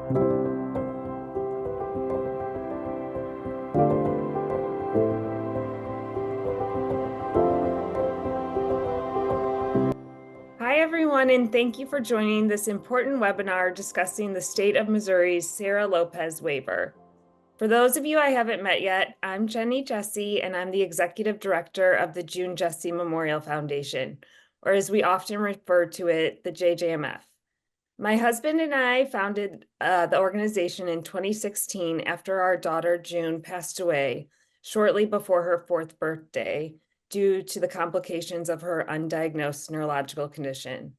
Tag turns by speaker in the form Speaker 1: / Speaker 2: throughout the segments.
Speaker 1: Hi, everyone, and thank you for joining this important webinar discussing the state of Missouri's Sarah Lopez Waiver. For those of you I haven't met yet, I'm Jessee, and I'm the Executive Director of the June Jessee Memorial Foundation, or as we often refer to it, the JJMF. My husband and I founded the organization in 2016 after our daughter June passed away shortly before her 4th birthday due to the complications of her undiagnosed neurological condition.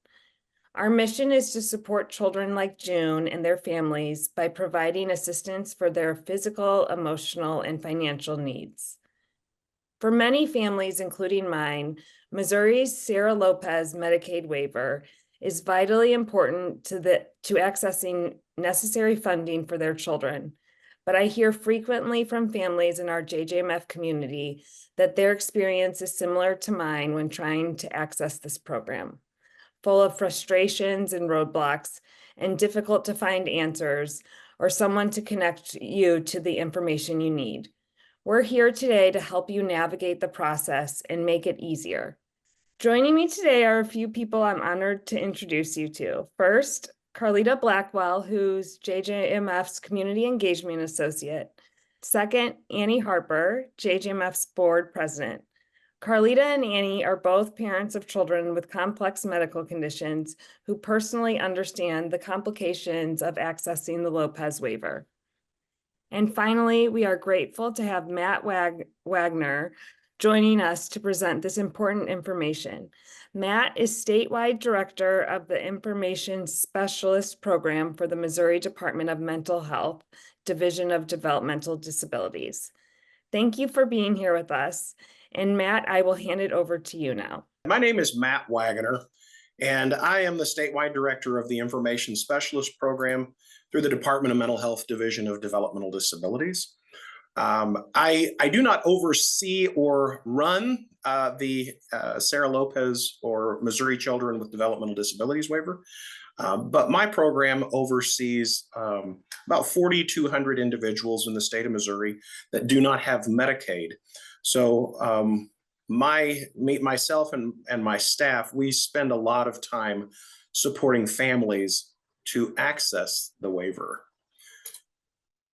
Speaker 1: Our mission is to support children like June and their families by providing assistance for their physical, emotional, and financial needs. For many families, including mine, Missouri's Sarah Lopez Medicaid waiver is vitally important to accessing necessary funding for their children. But I hear frequently from families in our JJMF community that their experience is similar to mine when trying to access this program, full of frustrations and roadblocks and difficult to find answers or someone to connect you to the information you need. We're here today to help you navigate the process and make it easier. Joining me today are a few people I'm honored to introduce you to. First, Carlita Blackwell, who's JJMF's Community Engagement Associate. Second, Annie Harper, JJMF's Board President. Carlita and Annie are both parents of children with complex medical conditions who personally understand the complications of accessing the Lopez waiver. And finally, we are grateful to have Matt Waggoner joining us to present this important information. Matt is Statewide Director of the Information Specialist Program for the Missouri Department of Mental Health, Division of Developmental Disabilities. Thank you for being here with us. And Matt, I will hand it over to you now.
Speaker 2: My name is Matt Waggoner, and I am the Statewide Director of the Information Specialist Program through the Department of Mental Health Division of Developmental Disabilities. I do not oversee or run the Sarah Lopez or Missouri Children with Developmental Disabilities waiver, but my program oversees about 4,200 individuals in the state of Missouri that do not have Medicaid. So myself and my staff, we spend a lot of time supporting families to access the waiver.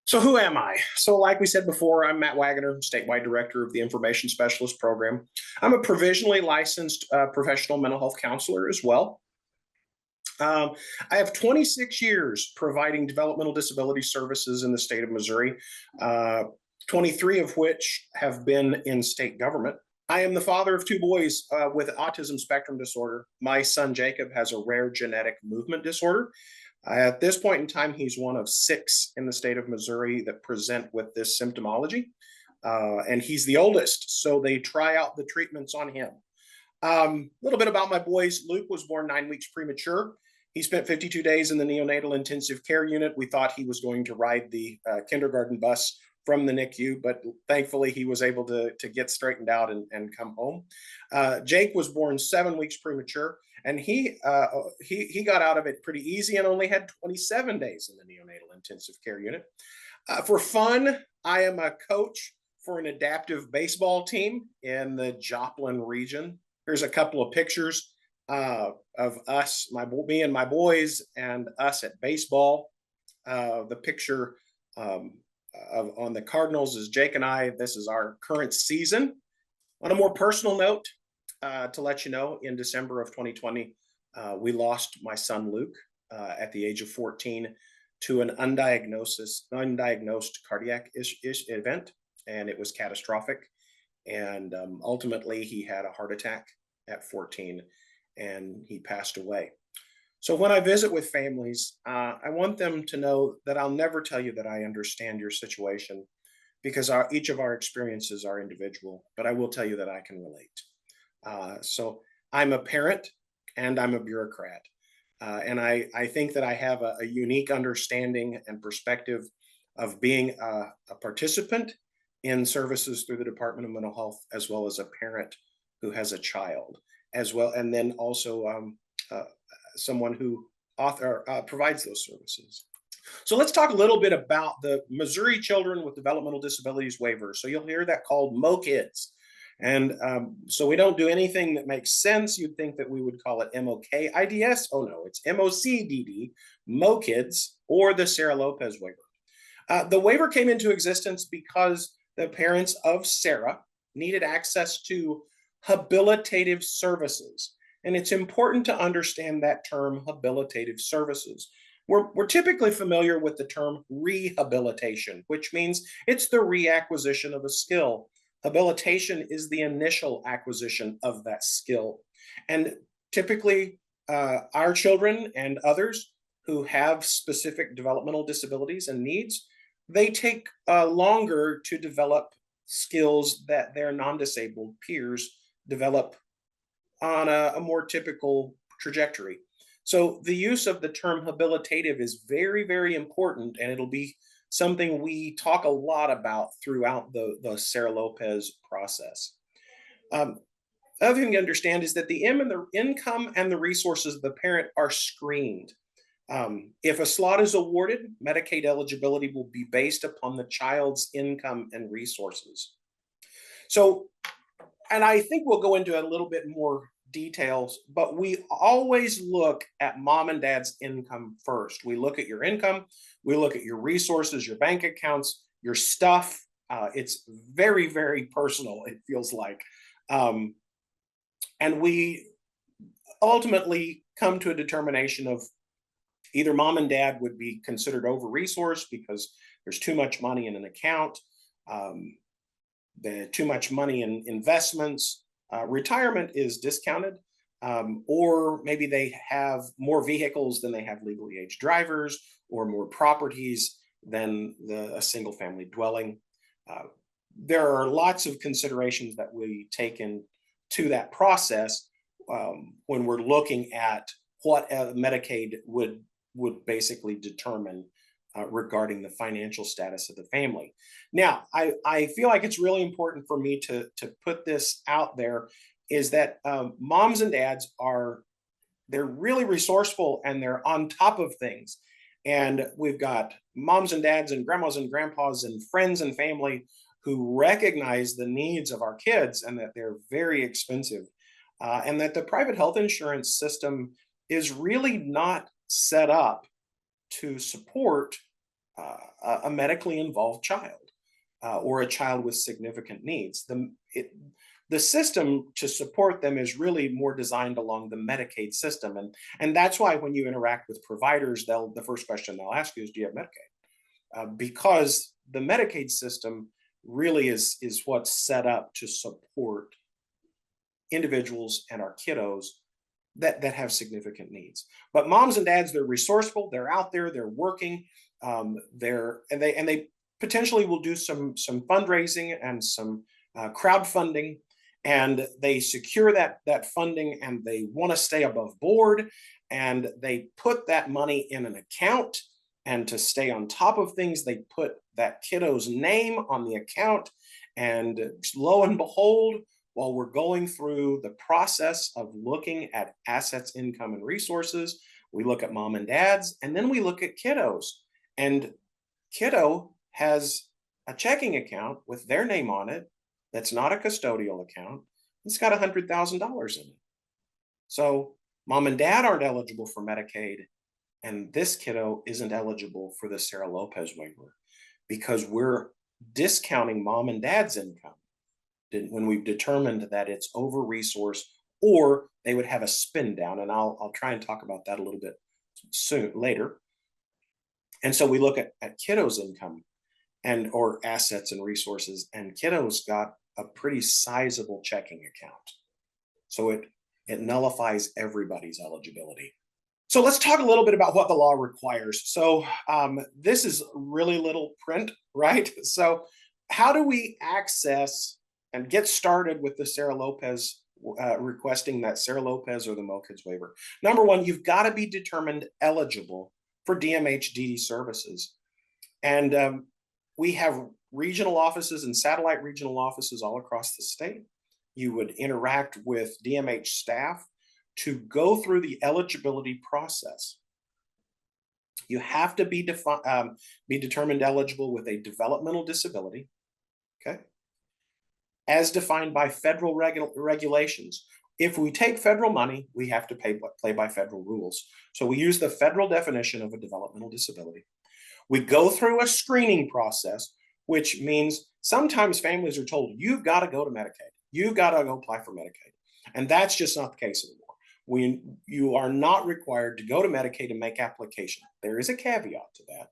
Speaker 2: So who am I? So like we said before, I'm Matt Waggoner, Statewide Director of the Information Specialist Program. I'm a provisionally licensed professional mental health counselor as well. I have 26 years providing developmental disability services in the state of Missouri, 23 of which have been in state government. I am the father of 2 boys with autism spectrum disorder. My son Jacob has a rare genetic movement disorder. At this point in time, he's one of 6 in the state of Missouri that present with this symptomology. And he's the oldest, so they try out the treatments on him. A little bit about my boys. Luke was born 9 weeks premature. He spent 52 days in the neonatal intensive care unit. We thought he was going to ride the kindergarten bus from the NICU, but thankfully he was able to get straightened out and come home. Jake was born 7 weeks premature, and he got out of it pretty easy and only had 27 days in the neonatal intensive care unit. For fun, I am a coach for an adaptive baseball team in the Joplin region. Here's a couple of pictures of us, me and my boys, and us at baseball. The picture on the Cardinals is Jake and I. This is our current season. On a more personal note, to let you know, in December of 2020, we lost my son Luke at the age of 14 to an undiagnosed cardiac event, and it was catastrophic. And ultimately, he had a heart attack at 14, and he passed away. So when I visit with families, I want them to know that I'll never tell you that I understand your situation, because each of our experiences are individual, but I will tell you that I can relate. So I'm a parent and I'm a bureaucrat. And I think that I have a unique understanding and perspective of being a participant in services through the Department of Mental Health, as well as a parent who has a child as well. And then also someone who provides those services. So let's talk a little bit about the Missouri Children with Developmental Disabilities Waiver. So you'll hear that called MOCDD. And so we don't do anything that makes sense. You'd think that we would call it MOKIDS. Oh no, it's MOCDD, MOCDD, or the Sarah Lopez Waiver. The waiver came into existence because the parents of Sarah needed access to habilitative services. And it's important to understand that term, habilitative services. We're typically familiar with the term rehabilitation, which means it's the reacquisition of a skill. Habilitation is the initial acquisition of that skill. And typically, our children and others who have specific developmental disabilities and needs, they take longer to develop skills that their non-disabled peers develop on a more typical trajectory. So the use of the term habilitative is very, very important, and it'll be something we talk a lot about throughout the Sarah Lopez process. Other thing to understand is that the income and the resources of the parent are screened. If a slot is awarded, Medicaid eligibility will be based upon the child's income and resources. So, and I think we'll go into a little bit more details, but we always look at mom and dad's income first. We look at your income, we look at your resources, your bank accounts, your stuff. It's very, very personal, it feels like. And we ultimately come to a determination of either mom and dad would be considered over-resourced because there's too much money in an account, too much money in investments, retirement is discounted, or maybe they have more vehicles than they have legally aged drivers, or more properties than a single family dwelling. There are lots of considerations that we take into that process when we're looking at what Medicaid would basically determine regarding the financial status of the family. Now, I feel like it's really important for me to put this out there, is that moms and dads they're really resourceful and they're on top of things. And we've got moms and dads and grandmas and grandpas and friends and family who recognize the needs of our kids and that they're very expensive, and that the private health insurance system is really not set up to support a medically involved child or a child with significant needs. The system to support them is really more designed along the Medicaid system. And that's why when you interact with providers, the first question they'll ask you is, do you have Medicaid? Because the Medicaid system really is what's set up to support individuals and our kiddos that have significant needs. But moms and dads, they're resourceful, they're out there, they're working, they potentially will do some fundraising and some crowdfunding, and they secure that funding, and they want to stay above board, and they put that money in an account. And to stay on top of things, they put that kiddo's name on the account, and lo and behold, while we're going through the process of looking at assets, income, and resources, we look at mom and dads, and then we look at kiddos. And kiddo has a checking account with their name on it that's not a custodial account. It's got $100,000 in it. So mom and dad aren't eligible for Medicaid, and this kiddo isn't eligible for the Sarah Lopez waiver because we're discounting mom and dad's income when we've determined that it's over-resourced, or they would have a spin down. And I'll try and talk about that a little bit later. And so we look at kiddo's income or assets and resources, and kiddo's got a pretty sizable checking account. So it nullifies everybody's eligibility. So let's talk a little bit about what the law requires. So this is really little print, right? So how do we access and get started with the Sarah Lopez, requesting that Sarah Lopez or the MOCDD waiver? Number one, you've got to be determined eligible for DMHDD services. And we have regional offices and satellite regional offices all across the state. You would interact with DMH staff to go through the eligibility process. You have to be determined eligible with a developmental disability, okay, as defined by federal regulations. If we take federal money, we have to play by federal rules. So we use the federal definition of a developmental disability. We go through a screening process, which means sometimes families are told, you've got to go to Medicaid. You've got to go apply for Medicaid. And that's just not the case anymore. You are not required to go to Medicaid and make application. There is a caveat to that,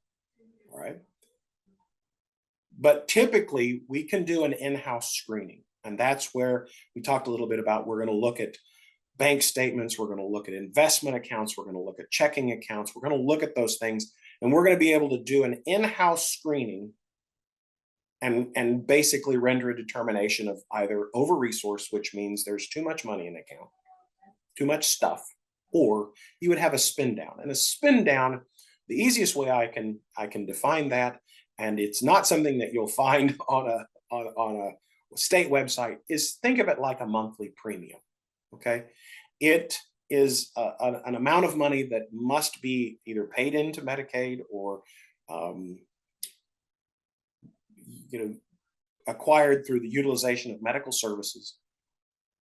Speaker 2: all right? But typically, we can do an in-house screening. And that's where we talked a little bit about, we're going to look at bank statements, we're going to look at investment accounts, we're going to look at checking accounts, we're going to look at those things, and we're going to be able to do an in-house screening and basically render a determination of either over-resource, which means there's too much money in the account, too much stuff, or you would have a spin down. And a spin down, the easiest way I can define that, and it's not something that you'll find on a state website, is think of it like a monthly premium. Okay, it is an amount of money that must be either paid into Medicaid or acquired through the utilization of medical services.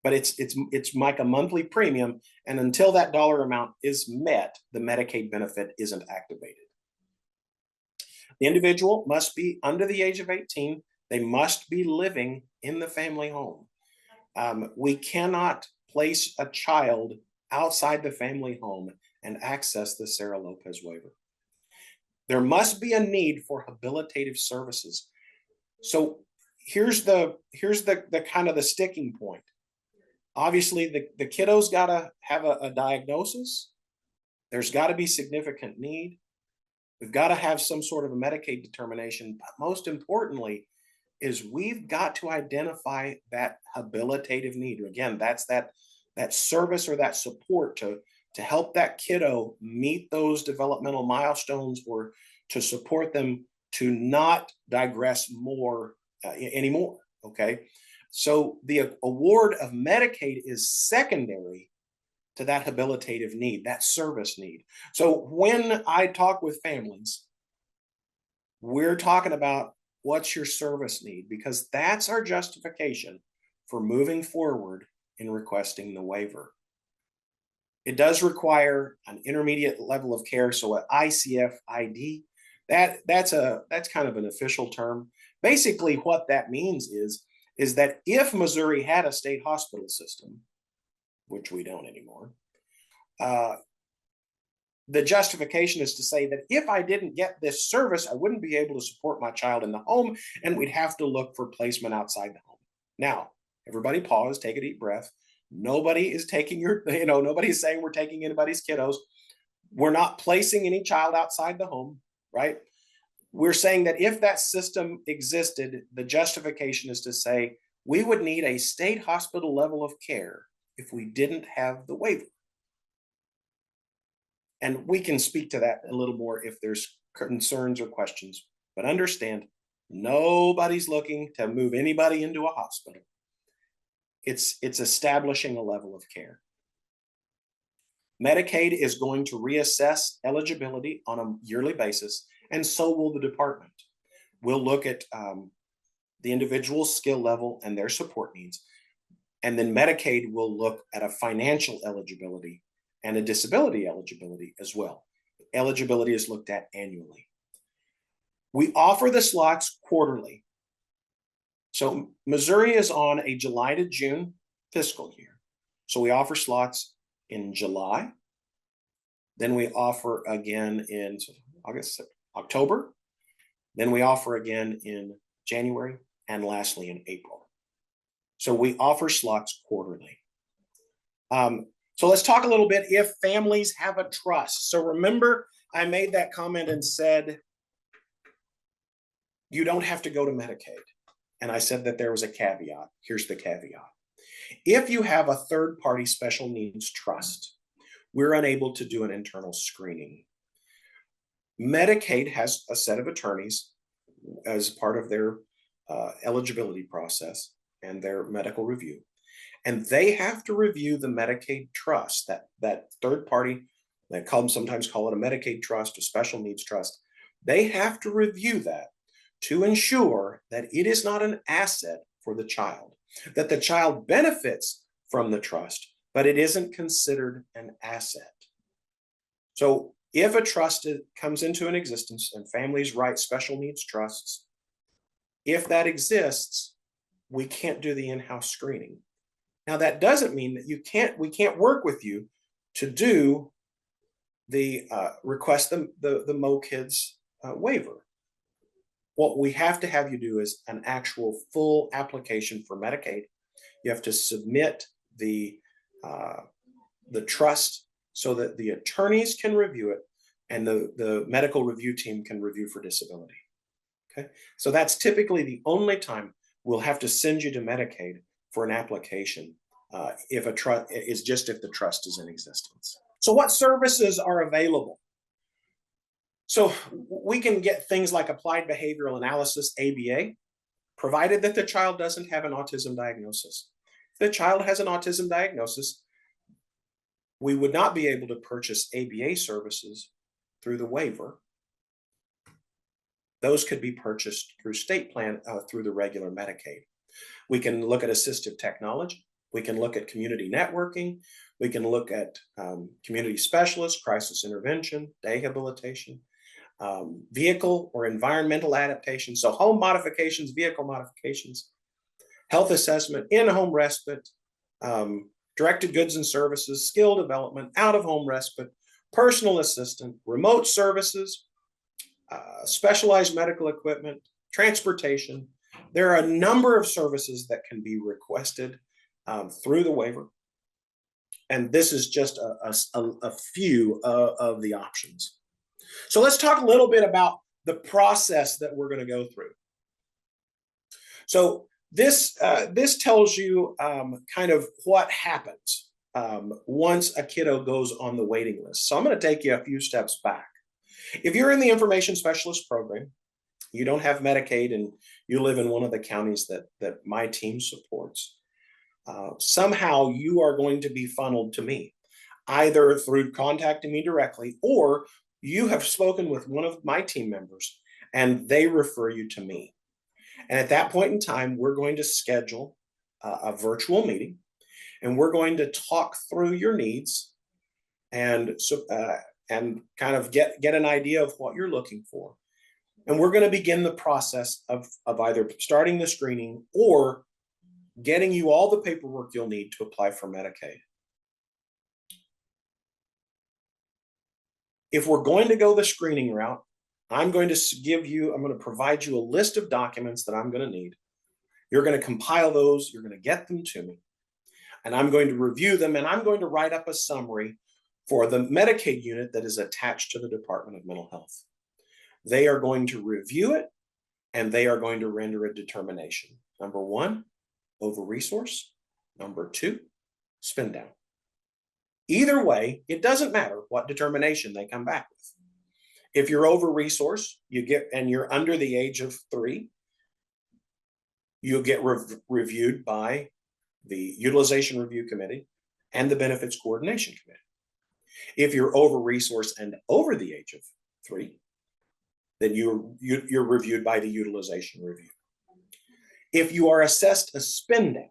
Speaker 2: But it's like a monthly premium, and until that dollar amount is met, the Medicaid benefit isn't activated. The individual must be under the age of 18. They must be living in the family home. We cannot place a child outside the family home and access the Sarah Lopez waiver. There must be a need for habilitative services. So here's the kind of the sticking point. Obviously, the kiddo's got to have a diagnosis. There's got to be significant need. We've got to have some sort of a Medicaid determination. But most importantly, is we've got to identify that habilitative need. Again, that's that service or that support to help that kiddo meet those developmental milestones, or to support them to not digress more anymore. Okay. So the award of Medicaid is secondary to that habilitative need, that service need. So when I talk with families, we're talking about what's your service need, because that's our justification for moving forward in requesting the waiver. It does require an intermediate level of care, so an ICF ID. That's kind of an official term. Basically, what that means is that if Missouri had a state hospital system, which we don't anymore, the justification is to say that if I didn't get this service, I wouldn't be able to support my child in the home, and we'd have to look for placement outside the home. Now, everybody pause, take a deep breath. Nobody is taking nobody's saying we're taking anybody's kiddos. We're not placing any child outside the home, right? We're saying that if that system existed, the justification is to say we would need a state hospital level of care if we didn't have the waiver. And we can speak to that a little more if there's concerns or questions, but understand, nobody's looking to move anybody into a hospital. It's establishing a level of care. Medicaid is going to reassess eligibility on a yearly basis, and so will the department. We'll look at the individual's skill level and their support needs. And then Medicaid will look at a financial eligibility and a disability eligibility as well. Eligibility is looked at annually. We offer the slots quarterly. So Missouri is on a July to June fiscal year. So we offer slots in July. Then we offer again in August, October. Then we offer again in January, and lastly in April. So we offer slots quarterly. So let's talk a little bit if families have a trust. So remember, I made that comment and said, you don't have to go to Medicaid. And I said that there was a caveat. Here's the caveat. If you have a third-party special needs trust, we're unable to do an internal screening. Medicaid has a set of attorneys as part of their eligibility process and their medical review. And they have to review the Medicaid trust, that third party sometimes call it a Medicaid trust, a special needs trust. They have to review that to ensure that it is not an asset for the child, that the child benefits from the trust, but it isn't considered an asset. So if a trust comes into an existence and families write special needs trusts, if that exists, we can't do the in-house screening. Now, that doesn't mean that we can't work with you to do the request the MOCDD waiver. What we have to have you do is an actual full application for Medicaid. You have to submit the trust so that the attorneys can review it and the medical review team can review for disability. Okay, so that's typically the only time we'll have to send you to Medicaid for an application if the trust is in existence. So what services are available? So we can get things like applied behavioral analysis, ABA, provided that the child doesn't have an autism diagnosis. If the child has an autism diagnosis, we would not be able to purchase ABA services through the waiver. Those could be purchased through state plan, through the regular Medicaid. We can look at assistive technology. We can look at community networking. We can look at community specialists, crisis intervention, rehabilitation, vehicle or environmental adaptation. So home modifications, vehicle modifications, health assessment, in-home respite, directed goods and services, skill development, out-of-home respite, personal assistant, remote services, specialized medical equipment, transportation. There are a number of services that can be requested through the waiver. And this is just a few of the options. So let's talk a little bit about the process that we're going to go through. So this tells you kind of what happens once a kiddo goes on the waiting list. So I'm going to take you a few steps back. If you're in the information specialist program, you don't have Medicaid and you live in one of the counties that my team supports, somehow you are going to be funneled to me, either through contacting me directly, or you have spoken with one of my team members and they refer you to me. And at that point in time, we're going to schedule a virtual meeting and we're going to talk through your needs and kind of get an idea of what you're looking for. And we're going to begin the process of either starting the screening or getting you all the paperwork you'll need to apply for Medicaid. If we're going to go the screening route, I'm going to provide you a list of documents that I'm going to need. You're going to compile those, you're going to get them to me, and I'm going to review them, and I'm going to write up a summary for the Medicaid unit that is attached to the Department of Mental Health. They are going to review it, and they are going to render a determination. Number one, over-resource. Number two, spend down. Either way, it doesn't matter what determination they come back with. If you're over-resourced, and you're under the age of 3, you'll get reviewed by the Utilization Review Committee and the Benefits Coordination Committee. If you're over-resourced and over the age of 3, then you're reviewed by the Utilization Review. If you are assessed a spending,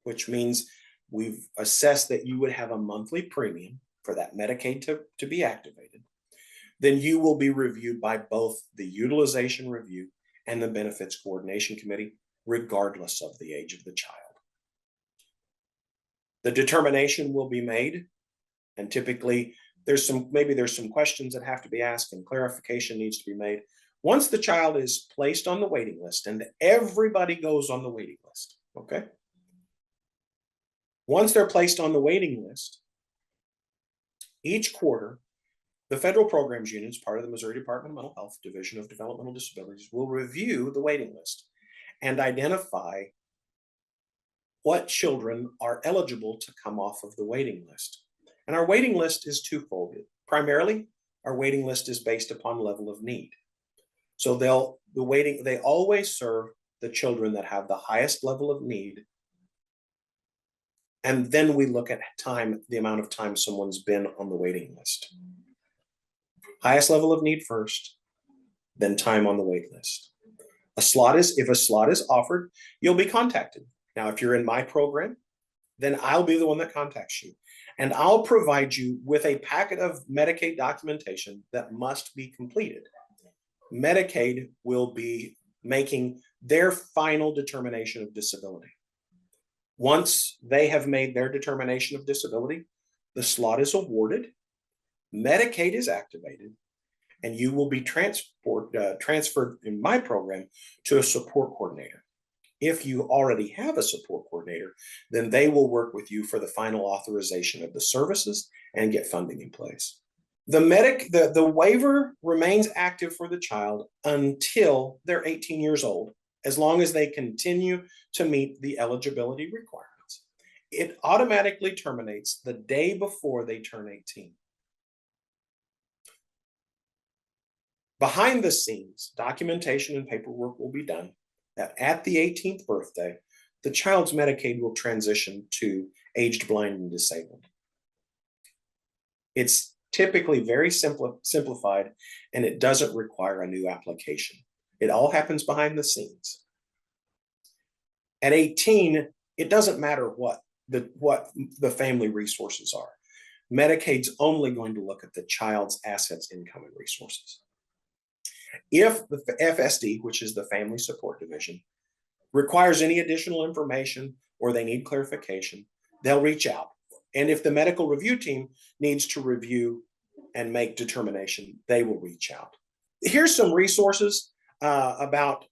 Speaker 2: which means we've assessed that you would have a monthly premium for that Medicaid to be activated, then you will be reviewed by both the Utilization Review and the Benefits Coordination Committee, regardless of the age of the child. The determination will be made, and typically there's some questions that have to be asked and clarification needs to be made. Once the child is placed on the waiting list, and everybody goes on the waiting list, okay? Once they're placed on the waiting list, each quarter, the federal programs units, part of the Missouri Department of Mental Health, Division of Developmental Disabilities, will review the waiting list and identify what children are eligible to come off of the waiting list. And our waiting list is twofold. Primarily, our waiting list is based upon level of need. So they always serve the children that have the highest level of need And then we look at time, the amount of time someone's been on the waiting list. Highest level of need first, then time on the wait list. If a slot is offered, you'll be contacted. Now, if you're in my program, then I'll be the one that contacts you. And I'll provide you with a packet of Medicaid documentation that must be completed. Medicaid will be making their final determination of disability. Once they have made their determination of disability, the slot is awarded, Medicaid is activated, and you will be transferred in my program to a support coordinator. If you already have a support coordinator, then they will work with you for the final authorization of the services and get funding in place. The waiver remains active for the child until they're 18 years old, as long as they continue to meet the eligibility requirements. It automatically terminates the day before they turn 18. Behind the scenes, documentation and paperwork will be done that at the 18th birthday, the child's Medicaid will transition to aged, blind, and disabled. It's typically very simplified, and it doesn't require a new application. It all happens behind the scenes. At 18, it doesn't matter what the family resources are. Medicaid's only going to look at the child's assets, income, and resources. If the FSD, which is the Family Support Division, requires any additional information or they need clarification, they'll reach out. And if the medical review team needs to review and make determination, they will reach out. Here's some resources about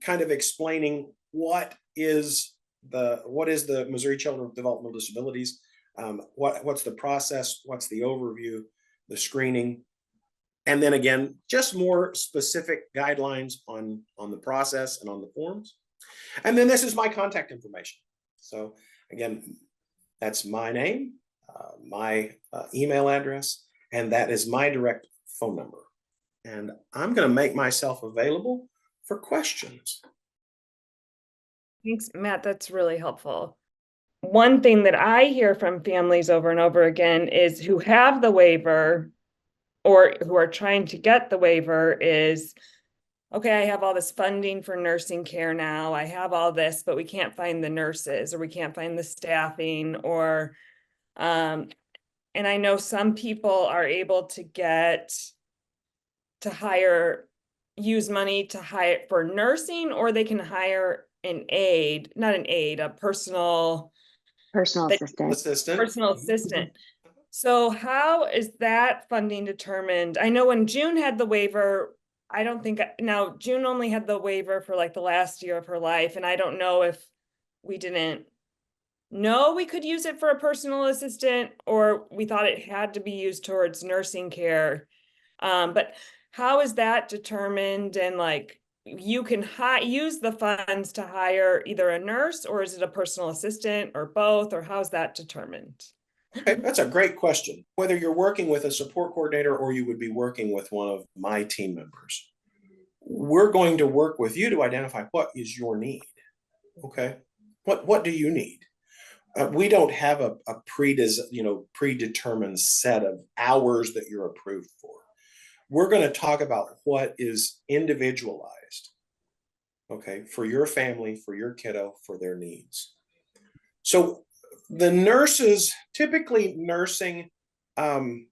Speaker 2: kind of explaining what is the Missouri Children with Developmental Disabilities, what's the process, what's the overview, the screening, and then again, just more specific guidelines on the process and on the forms. And then this is my contact information. So again, that's my name, my email address, and that is my direct phone number. And I'm going to make myself available for questions.
Speaker 1: Thanks, Matt. That's really helpful. One thing that I hear from families over and over again is who have the waiver or who are trying to get the waiver is, okay, I have all this funding for nursing care now. I have all this, but we can't find the nurses or we can't find the staffing or, and I know some people are able to use money to hire for nursing, or they can hire a personal assistant. So how is that funding determined? I know when June had the waiver, June only had the waiver for like the last year of her life. And I don't know if we didn't know we could use it for a personal assistant or we thought it had to be used towards nursing care. But how is that determined? And like, you can use the funds to hire either a nurse, or is it a personal assistant, or both, or how's that determined?
Speaker 2: Okay, that's a great question. Whether you're working with a support coordinator or you would be working with one of my team members, we're going to work with you to identify what is your need. Okay, what do you need? We don't have a predetermined set of hours that you're approved for. We're going to talk about what is individualized, okay, for your family, for your kiddo, for their needs. So the nurses, typically nursing, and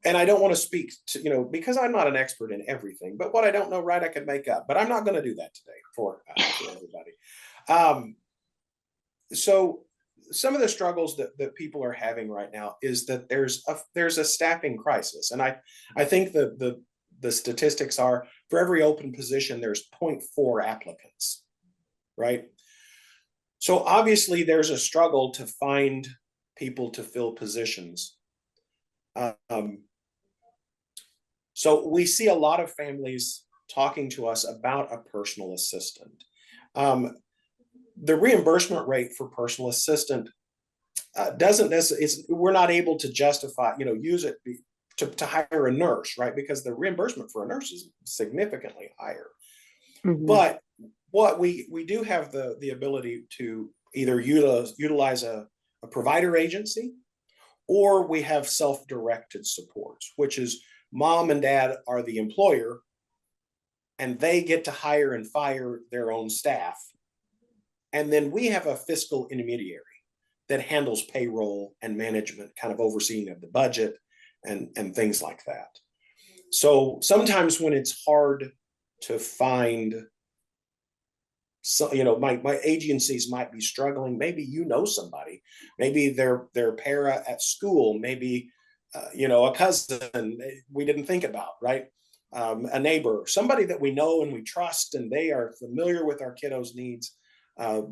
Speaker 2: I don't want to speak to, because I'm not an expert in everything, but what I don't know, right, I could make up, but I'm not going to do that today for everybody. So some of the struggles that people are having right now is that there's a staffing crisis. And I think the statistics are, for every open position, there's 0.4 applicants, right? So obviously there's a struggle to find people to fill positions. So we see a lot of families talking to us about a personal assistant. The reimbursement rate for personal assistant doesn't necessarily, we're not able to justify, use it to hire a nurse, right? Because the reimbursement for a nurse is significantly higher. Mm-hmm. But what we do have the ability to either utilize a provider agency, or we have self-directed supports, which is mom and dad are the employer and they get to hire and fire their own staff. And then we have a fiscal intermediary that handles payroll and management, kind of overseeing of the budget and things like that. So sometimes when it's hard to find, so, my agencies might be struggling. Maybe somebody, maybe their para at school, maybe a cousin we didn't think about, right? A neighbor, somebody that we know and we trust, and they are familiar with our kiddos' needs.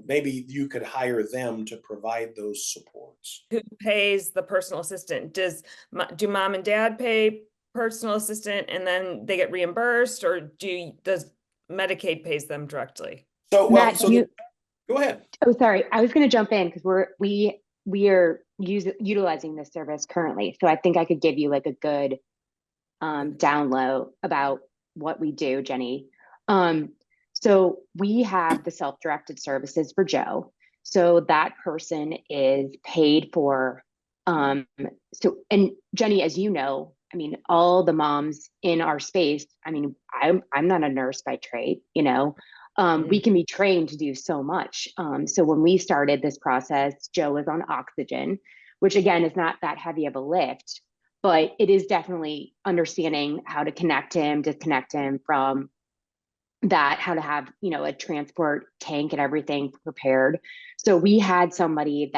Speaker 2: Maybe you could hire them to provide those supports.
Speaker 1: Who pays the personal assistant? Do mom and dad pay personal assistant and then they get reimbursed, or does Medicaid pays them directly?
Speaker 2: So,
Speaker 3: Matt,
Speaker 2: go ahead.
Speaker 3: Oh, sorry. I was going to jump in because we are utilizing this service currently. So I think I could give you like a good download about what we do, Jenny. So we have the self-directed services for Joe. So that person is paid for. And Jenny, as you know, I mean, all the moms in our space, I mean, I'm not a nurse by trade, we can be trained to do so much. So when we started this process, Joe was on oxygen, which again is not that heavy of a lift, but it is definitely understanding how to disconnect him from that, how to have, a transport tank and everything prepared. So we had somebody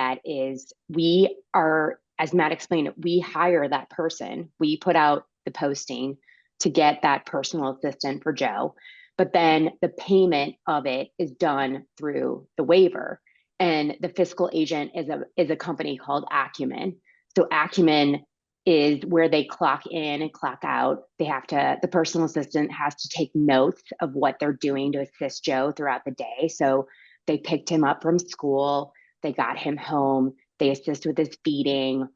Speaker 3: we are, as Matt explained it, we hire that person. We put out the posting to get that personal assistant for Joe. But then the payment of it is done through the waiver. And the fiscal agent is a company called Acumen. So Acumen is where they clock in and clock out. The personal assistant has to take notes of what they're doing to assist Joe throughout the day. So they picked him up from school, they got him home, they assist with his feeding,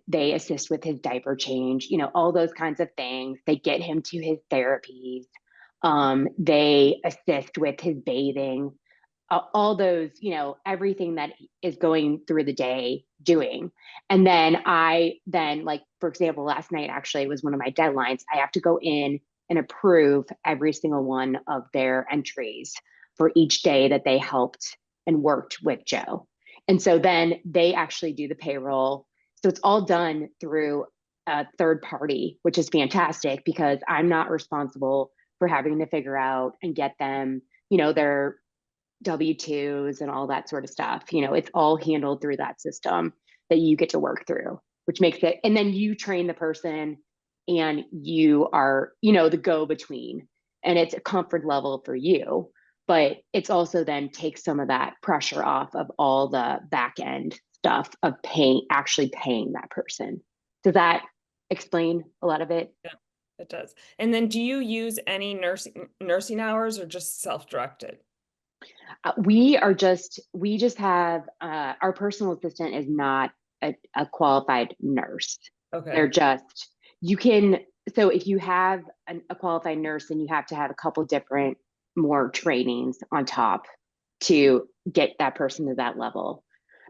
Speaker 3: they assist with his diaper change, all those kinds of things. They get him to his therapies. They assist with his bathing, all those, everything that is going through the day doing. And then like, for example, last night actually was one of my deadlines. I have to go in and approve every single one of their entries for each day that they helped and worked with Joe. And so then they actually do the payroll. So it's all done through a third party, which is fantastic because I'm not responsible for having to figure out and get them, their W-2s and all that sort of stuff. It's all handled through that system that you get to work through, which makes it, and then you train the person and you are, the go-between, and it's a comfort level for you, but it's also then takes some of that pressure off of all the back end stuff of actually paying that person. Does that explain a lot of it?
Speaker 1: Yeah, it does. And then do you use any nursing hours or just self-directed?
Speaker 3: We just have our personal assistant is not a qualified nurse.
Speaker 1: Okay.
Speaker 3: They're so if you have a qualified nurse, then you have to have a couple different more trainings on top to get that person to that level.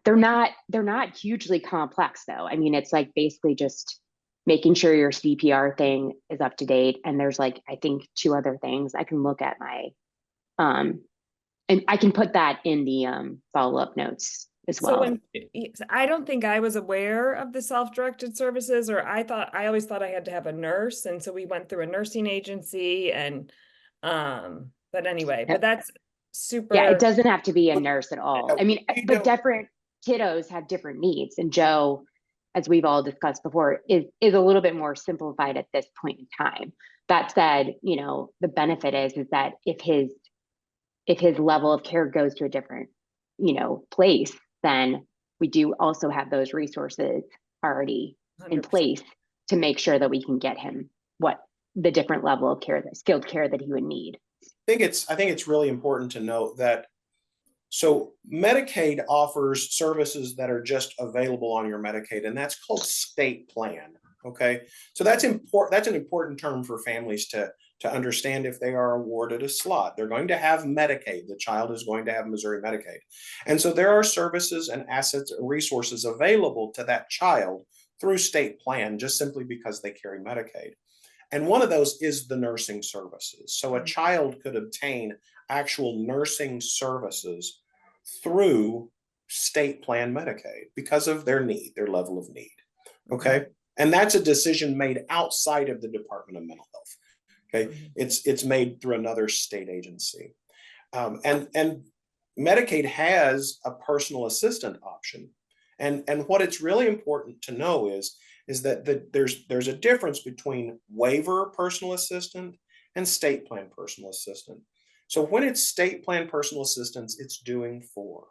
Speaker 3: They're not hugely complex though. I mean, it's like basically just making sure your CPR thing is up to date. And there's like, I think 2 other things. I can look at my, and I can put that in the follow-up notes as well.
Speaker 1: So I don't think I was aware of the self-directed services, or I always thought I had to have a nurse. And so we went through a nursing agency but anyway, but that's super.
Speaker 3: Yeah, it doesn't have to be a nurse at all. I mean, but different kiddos have different needs. And Joe, as we've all discussed before, is a little bit more simplified at this point in time. That said, the benefit is that if his level of care goes to a different, place, then we do also have those resources already 100%. In place to make sure that we can get him the different level of care, that skilled care that he would need.
Speaker 2: I think it's really important to note that so Medicaid offers services that are just available on your Medicaid, and that's called state plan. Okay, so that's important. That's an important term for families to understand. If they are awarded a slot, they're going to have Medicaid. The child is going to have Missouri Medicaid, and so there are services and assets and resources available to that child through state plan, just simply because they carry Medicaid. And one of those is the nursing services. So a child could obtain actual nursing services through state plan Medicaid because of their need, their level of need. Okay. And that's a decision made outside of the Department of Mental Health. Okay. It's made through another state agency. And Medicaid has a personal assistant option. And what it's really important to know is that there's a difference between waiver personal assistant and state plan personal assistant. So when it's state plan personal assistance, it's doing for,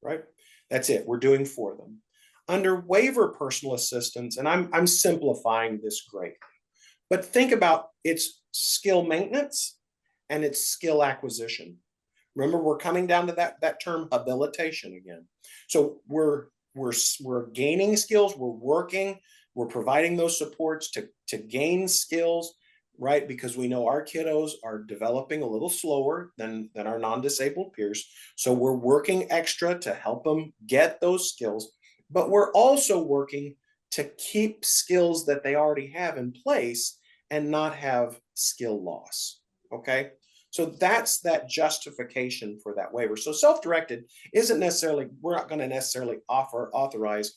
Speaker 2: right? That's it. We're doing for them. Under waiver personal assistance, and I'm simplifying this greatly, but think about its skill maintenance and its skill acquisition. Remember, we're coming down to that term habilitation again. So we're gaining skills, we're working, we're providing those supports to gain skills, right? Because we know our kiddos are developing a little slower than our non-disabled peers. So we're working extra to help them get those skills, but we're also working to keep skills that they already have in place and not have skill loss, okay? So that's that justification for that waiver. So self-directed isn't necessarily, we're not going to necessarily authorize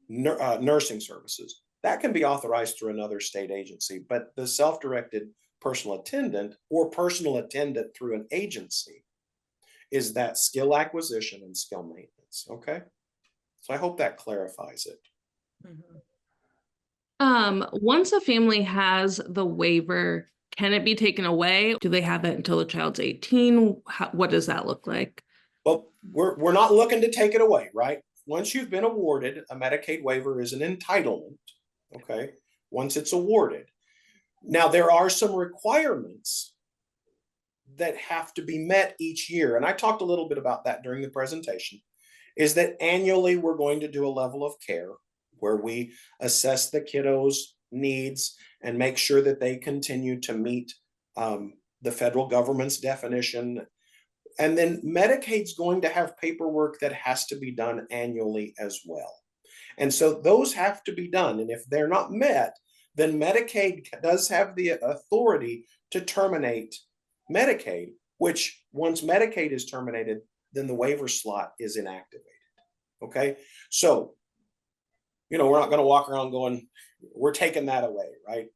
Speaker 2: nursing services. That can be authorized through another state agency, but the self-directed personal attendant or personal attendant through an agency is that skill acquisition and skill maintenance, okay? So I hope that clarifies it.
Speaker 4: Once a family has the waiver, can it be taken away? Do they have it until the child's 18? What does that look like?
Speaker 2: Well, we're not looking to take it away, right? Once you've been awarded, a Medicaid waiver is an entitlement, okay? Once it's awarded. Now, there are some requirements that have to be met each year. And I talked a little bit about that during the presentation, is that annually we're going to do a level of care where we assess the kiddos' needs and make sure that they continue to meet the federal government's definition. And then Medicaid's going to have paperwork that has to be done annually as well. And so those have to be done. And if they're not met, then Medicaid does have the authority to terminate Medicaid, which once Medicaid is terminated, then the waiver slot is inactivated. Okay. So, you know, we're not going to walk around going, we're taking that away, right?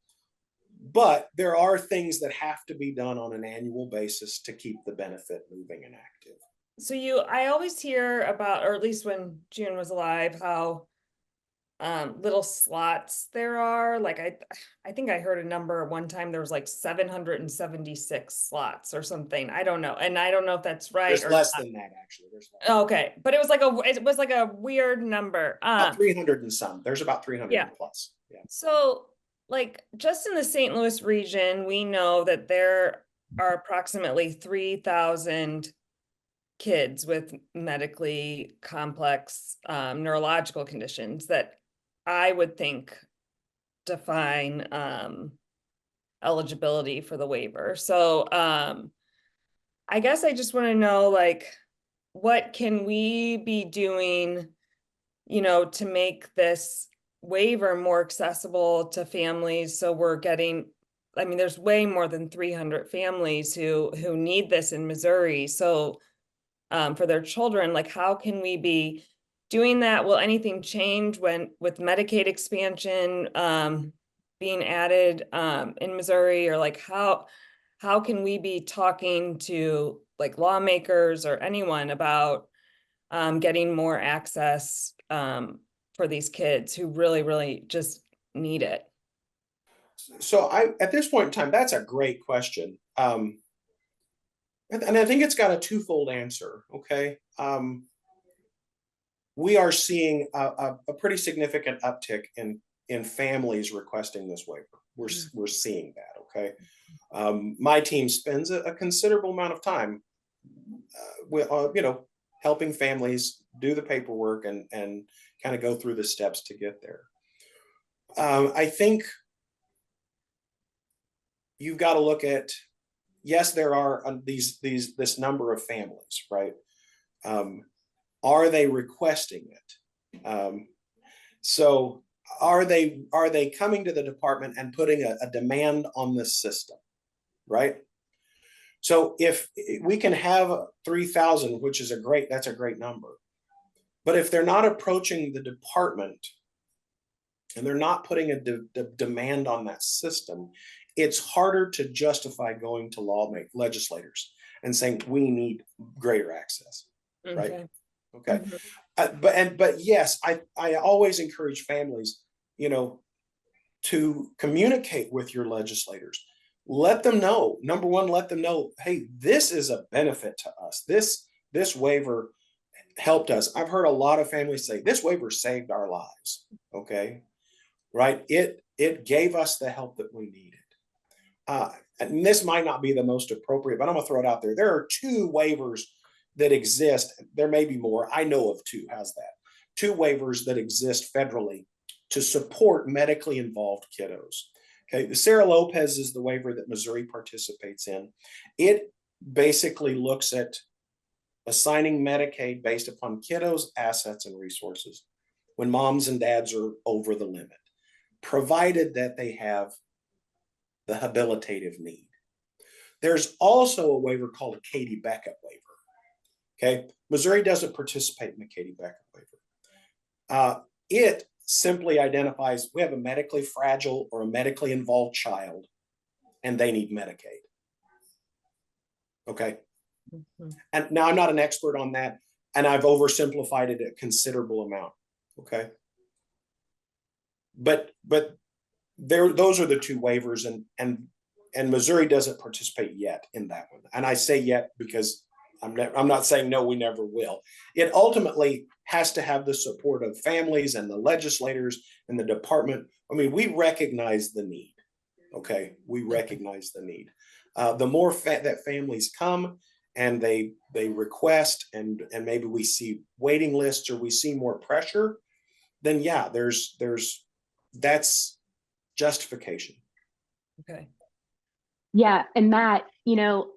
Speaker 2: But there are things that have to be done on an annual basis to keep the benefit moving and active.
Speaker 1: So I always hear about, or at least when June was alive, how little slots there are. Like I think I heard a number one time, there was like 776 slots or something. I don't know. And I don't know if that's right.
Speaker 2: There's
Speaker 1: or
Speaker 2: less
Speaker 1: not.
Speaker 2: than that, actually. There's less.
Speaker 1: Okay. But it was like a weird number.
Speaker 2: About 300 and some. There's about 300 plus. Yeah.
Speaker 1: So like just in the St. Louis region, we know that there are approximately 3,000 kids with medically complex neurological conditions that I would think define eligibility for the waiver. So I guess I just want to know, like, what can we be doing, you know, to make this waiver more accessible to families? So we're getting, I mean, there's way more than 300 families who need this in Missouri. So for their children, like, how can we be doing that? Will anything change with Medicaid expansion being added in Missouri? Or like how can we be talking to like lawmakers or anyone about getting more access for these kids who really, really just need it?
Speaker 2: So at this point in time, that's a great question. And I think it's got a twofold answer, okay? We are seeing a pretty significant uptick in families requesting this waiver. We're seeing that, okay? My team spends a considerable amount of time with, you know, helping families do the paperwork and kind of go through the steps to get there. I think you've got to look at, yes, there are this number of families, right? Are they requesting it? So are they coming to the department and putting a demand on the system, right? So if we can have 3,000, which is that's a great number. But if they're not approaching the department and they're not putting a demand on that system, it's harder to justify going to legislators and saying we need greater access, right? Okay. But yes, I always encourage families, to communicate with your legislators. Let them know. Number one, let them know, hey, this is a benefit to us. This waiver helped us. I've heard a lot of families say this waiver saved our lives. Okay, right? It gave us the help that we needed. And this might not be the most appropriate, but I'm gonna throw it out there. There are 2 waivers that exist. There may be more. I know of 2. How's that? 2 waivers that exist federally to support medically involved kiddos. Okay, the Sarah Lopez is the waiver that Missouri participates in. It basically looks at assigning Medicaid based upon kiddos' assets and resources when moms and dads are over the limit, provided that they have the habilitative need. There's also a waiver called a Katie Beckett waiver. Okay, Missouri doesn't participate in the Katie Beckett waiver. It simply identifies we have a medically fragile or a medically involved child and they need Medicaid. Okay. And now I'm not an expert on that, and I've oversimplified it a considerable amount. Okay. But those are the 2 waivers, and Missouri doesn't participate yet in that one. And I say yet because I'm not saying no, we never will. It ultimately has to have the support of families and the legislators and the department. I mean, we recognize the need. Okay, we recognize the need. The more that families come and they request, and maybe we see waiting lists or we see more pressure, then yeah, that's justification.
Speaker 1: Okay.
Speaker 3: Yeah, and Matt,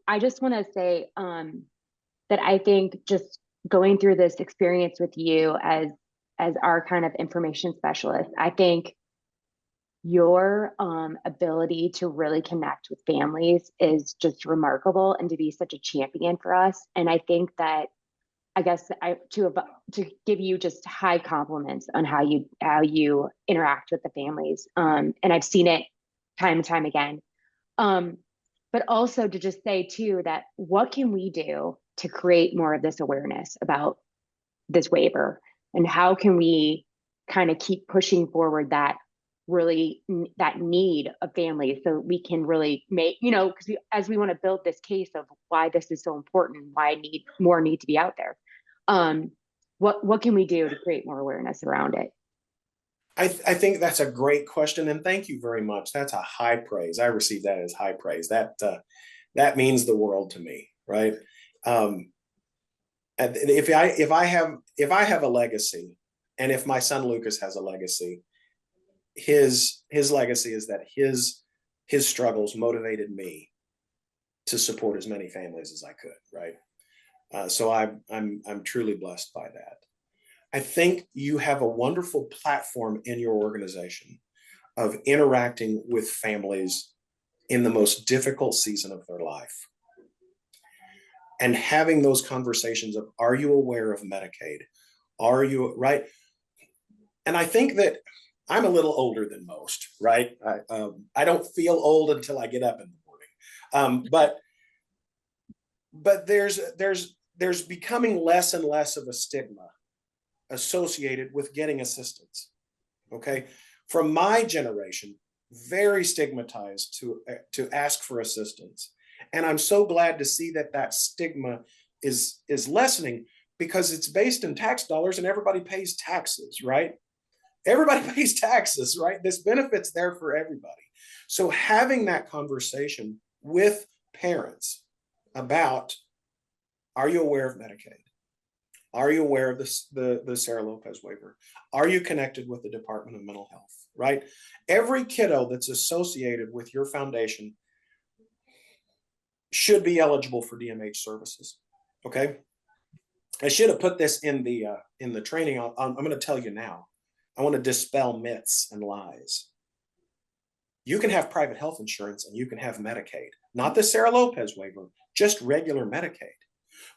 Speaker 3: I just want to say that I think just going through this experience with you as our kind of information specialist, I think your ability to really connect with families is just remarkable, and to be such a champion for us. And I think that, I guess, to give you just high compliments on how you interact with the families, and I've seen it time and time again. But also to just say too that what can we do to create more of this awareness about this waiver, and how can we kind of keep pushing forward that need of families, so we can really make, because as we want to build this case of why this is so important, why more need to be out there. What can we do to create more awareness around it?
Speaker 2: I think that's a great question, and thank you very much. That's a high praise. I receive that as high praise. That means the world to me, right? And if I have a legacy, and if my son Lucas has a legacy, his legacy is that his struggles motivated me to support as many families as I could, right? So I'm truly blessed by that. I think you have a wonderful platform in your organization of interacting with families in the most difficult season of their life and having those conversations of, are you aware of Medicaid? Are you, right? And I think that I'm a little older than most, right? I don't feel old until I get up in the morning. But there's becoming less and less of a stigma associated with getting assistance. Okay, from my generation, very stigmatized to ask for assistance, and I'm so glad to see that stigma is lessening, because it's based in tax dollars and everybody pays taxes, right? Everybody pays taxes, right? This benefit's there for everybody. So having that conversation with parents about, are you aware of Medicaid? Are you aware of the Sarah Lopez waiver? Are you connected with the Department of Mental Health? right? Every kiddo that's associated with your foundation should be eligible for DMH services. Okay. I should have put this in the training. I'm going to tell you now. I want to dispel myths and lies. You can have private health insurance and you can have Medicaid, not the Sarah Lopez waiver, just regular Medicaid.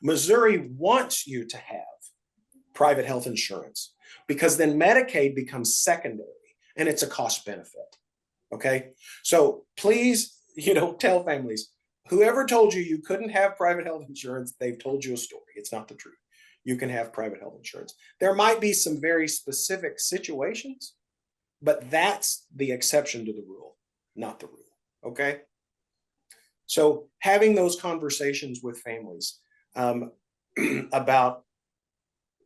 Speaker 2: Missouri wants you to have private health insurance because then Medicaid becomes secondary and it's a cost benefit. Okay. So please, tell families, whoever told you couldn't have private health insurance, they've told you a story. It's not the truth. You can have private health insurance. There might be some very specific situations, but that's the exception to the rule, not the rule. Okay. So having those conversations with families about,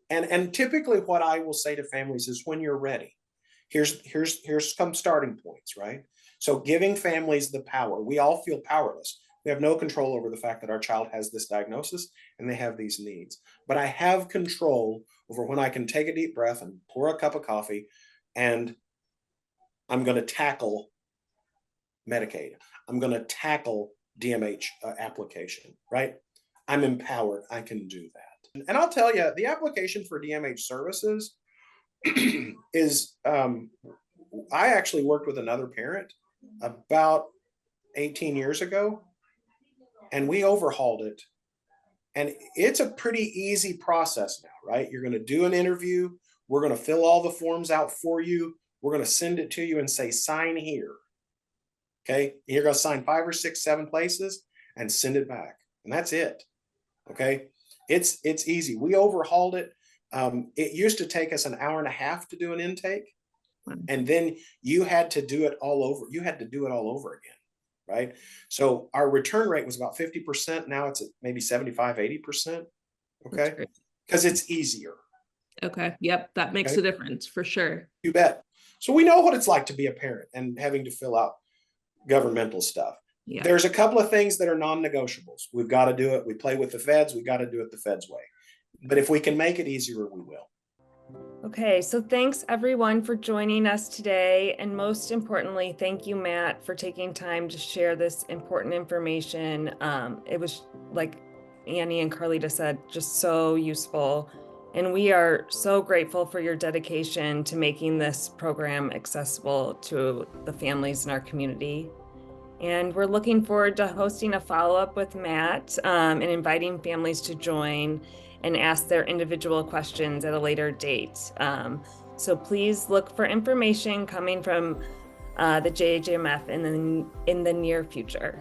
Speaker 2: and typically what I will say to families is when you're ready, here's some starting points, right? So giving families the power. We all feel powerless. We have no control over the fact that our child has this diagnosis and they have these needs. But I have control over when I can take a deep breath and pour a cup of coffee and I'm going to tackle Medicaid. I'm going to tackle DMH application, right? I'm empowered. I can do that. And I'll tell you, the application for DMH services is, I actually worked with another parent about 18 years ago, and we overhauled it. And it's a pretty easy process now, right? You're going to do an interview. We're going to fill all the forms out for you. We're going to send it to you and say, sign here. Okay. And you're going to sign 5 or 6, 7 places and send it back. And that's it. Okay. It's easy. We overhauled it. It used to take us an hour and a half to do an intake. And then you had to do it all over. You had to do it all over again. Right. So our return rate was about 50%. Now it's at maybe 75, 80%. Okay. Because it's easier.
Speaker 4: Okay. Yep. That makes a difference for sure.
Speaker 2: You bet. So we know what it's like to be a parent and having to fill out governmental stuff. Yeah. There's a couple of things that are non-negotiables. We've got to do it. We play with the feds. We got to do it the feds way. But if we can make it easier, we will.
Speaker 1: Okay, so thanks everyone for joining us today. And most importantly, thank you, Matt, for taking time to share this important information. It was, like Annie and Carlita said, just so useful. And we are so grateful for your dedication to making this program accessible to the families in our community. And we're looking forward to hosting a follow-up with Matt and inviting families to join and ask their individual questions at a later date. So please look for information coming from the JHMF in the near future.